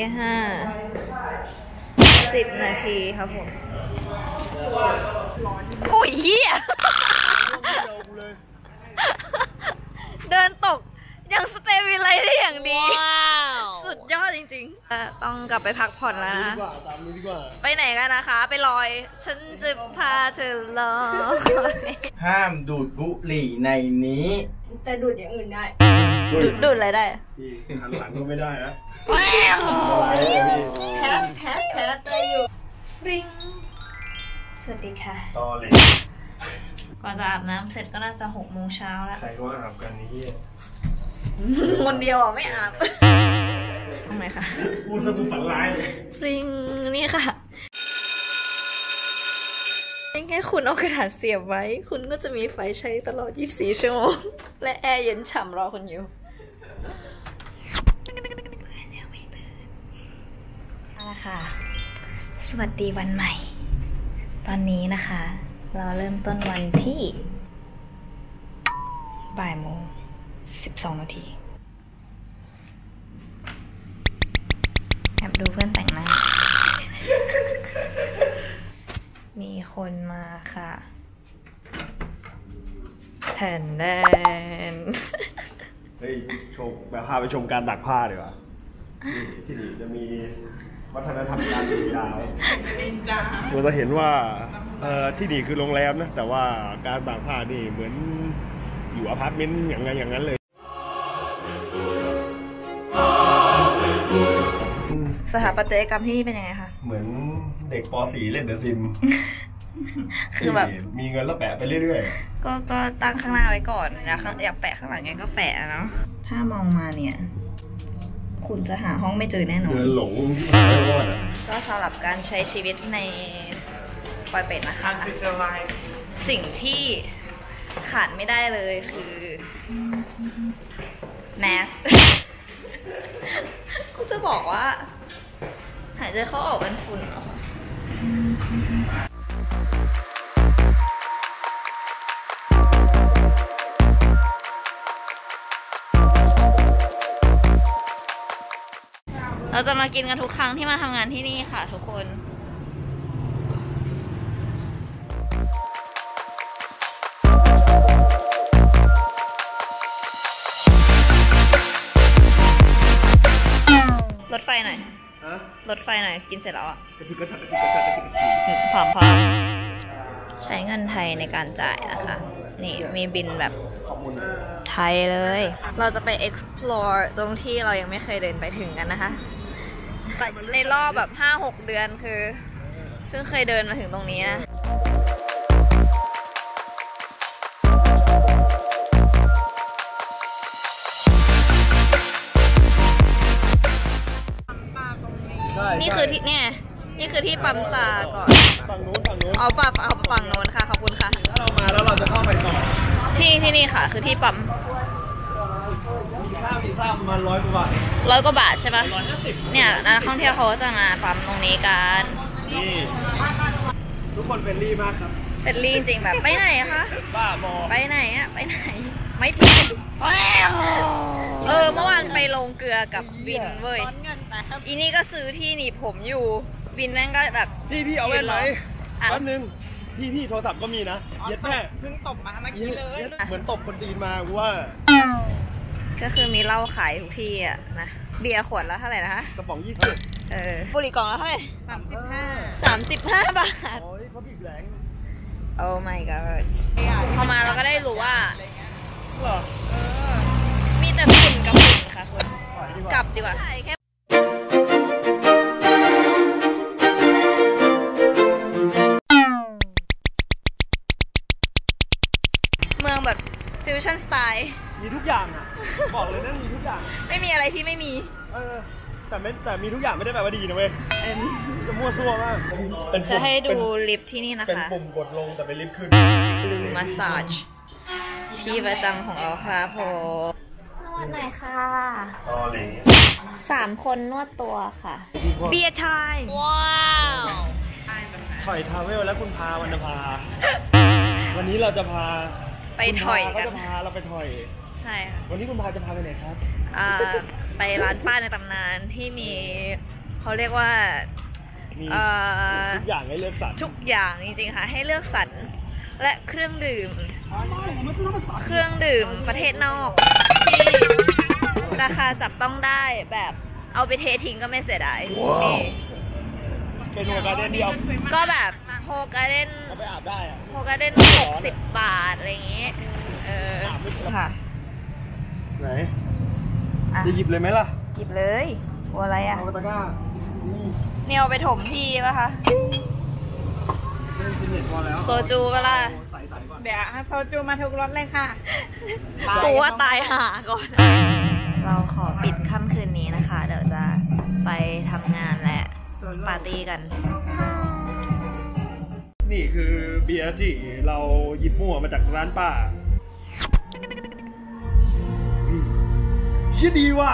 10 นาทีครับผมโอ้ยเหี้ยเดินตกยังสเตบิไลซ์ได้อย่างดีสุดยอดจริงๆต้องกลับไปพักผ่อนแล้วนะไปไหนกันนะคะไปลอยฉันจะพาเธอลอยห้ามดูดบุหรี่ในนี้แต่ดูดอย่างอื่นได้ดูดอะไรได้หันหลังก็ไม่ได้นะแพทอะไรอยู่ริงสวัสดีค่ะต่อเลยก่อนจะอาบน้ำเสร็จก็น่าจะ6 โมงเช้าแล้วใครก็อาบกันนี้คนเดียวอ่ะไม่อาบทำไมคะพูดซะกูฝันร้ายเลยริงนี่ค่ะแค่คุณเอากระดาษเสียบไว้คุณก็จะมีไฟใช้ตลอด24 ชั่วโมงและแอร์เย็นฉ่ำรอคุณอยู่เอาละค่ะสวัสดีวันใหม่ตอนนี้นะคะเราเริ่มต้นวันที่13:12 นาทีแอบดูเพื่อนแต่งหน้า มีคนมาค่ะแทนแดนเฮ้ยชมแบบพาไปชมการตักผ้าดีกว่าที่นี่จะมีวัฒนธรรมการดูดาวเราจะเห็นว่าที่นี่คือโรงแรมนะแต่ว่าการตากผ้านี่เหมือนอยู่อพาร์ตเมนต์อย่างนั้นเลยสถาปัตยกรรมที่นี่เป็นยังไงคะเหมือนเด็กป .4 เล่นเดอะซิม คือแบบมีเงินแล้วแปะไปเรื่อยๆก็ตั้งข้างหน้าไว้ก่อนอยากแปะข้างหลังไงก็แปะเนาะถ้ามองมาเนี่ยคุณจะหาห้องไม่เจอแน่นอนหลงก็สำหรับการใช้ชีวิตในปอยเป็ดนะคะสิ่งที่ขาดไม่ได้เลยคือแมสกูจะบอกว่าหายใจเข้าออกเป็นฝุ่นเหรอเราจะมากินกันทุกครั้งที่มาทำงานที่นี่ค่ะทุกคนรถไฟหน่อยรถไฟหน่อยกินเสร็จแล้วอ่ะพร้อมใช้เงินไทยในการจ่ายนะคะนี่มีบินแบบไทยเลยเราจะไป explore ตรงที่เรายังไม่เคยเดินไปถึงกันนะคะในรอบแบบ 5-6 เดือนคือเพิ่งเคยเดินมาถึงตรงนี้นะนี่คือที่เนี่ยนี่คือที่ปั๊มตาก่อนฝั่งนู้นเอาฝั่งโน้นค่ะขอบคุณค่ะถ้าเรามาแล้วเราจะเข้าไปต่อที่นี่ค่ะคือที่ปั๊มค่าวีซ่าประมาณ100 กว่าบาท100 กว่าบาทใช่ปะเนี่ยนักท่องเที่ยวเขาจะมาปั๊มตรงนี้กันนี่ทุกคนเป็นรี่มากครับเป็นรี่จริงแบบไปไหนคะบ้าบอไปไหนอะไปไหนไม่ไปเมื่อวานไปลงเกลือกับวินเว้ยอีนี่ก็ซื้อที่หนีผมอยู่วินนั่นก็แบบพี่เอาแว่นไหนแป๊บนึงพี่โทรศัพท์ก็มีนะเย็ดแม่เพิ่งตบมาเมื่อกี้เลยเหมือนตบคนจีนมากูว่าก็คือมีเหล้าขายทุกที่อ่ะนะเบียร์ขวดแล้วเท่าไหร่นะคะกระป๋อง20บุหรี่กล่องแล้วเท่าไหร่35 บาทโอ้ยเขาบีบแรงโอ้ my god พอมาเราก็ได้รู้ว่ามีแต่ฝุ่นกับฝุ่นค่ะคุณกลับดีกว่าแค่เมืองแบบฟิวชั่นสไตล์มีทุกอย่างอ่ะบอกเลยนะมีทุกอย่างไม่มีอะไรที่ไม่มีแต่มีทุกอย่างไม่ได้แปลว่าดีนะเว้ยจะมั่วซั่วมากจะให้ดูลิฟท์ที่นี่นะคะเป็นปุ่มกดลงแต่เป็นลิฟต์ขึ้นลืมมาสซาจที่ประจำของเราครับผมนวดหน่อยค่ะ3 คนนวดตัวค่ะเบียร์ไทม์ว้าวถอยทราเวลและคุณพาวรรณภาวันนี้เราจะพาไปถอยกันเขาจะพาเราไปถอยใช่ค่ะวันนี้คุณพาจะพาไปไหนครับ ไปร้านป้าในตำนานที่มีเขาเรียกว่าทุกอย่างให้เลือกสรรทุกอย่างจริงๆค่ะให้เลือกสรรและเครื่องดื่มประเทศนอกที่ราคาจับต้องได้แบบเอาไปเททิ้งก็ไม่เสียดายนี่เป็นโฮการ์เด้นเดียวก็แบบโฮการ์เด้นไปอาบได้โฮการ์เด้น60 บาทอะไรอย่างงี้ค่ะไหนจะหยิบเลยไหมล่ะหยิบเลยกลัวอะไรอ่ะเอาตะกร้าเนี่ยเอาไปถมที่ป่ะคะโซจูป่ะล่ะเดี๋ยวโซจูมาทุกรถเลยค่ะกูว่าตายหาก่อนเราขอปิดค่ำคืนนี้นะคะเดี๋ยวจะไปทำงานและปาร์ตี้กันนี่คือเบียร์ที่เราหยิบมั่วมาจากร้านป้าเชี่ยดีว่ะ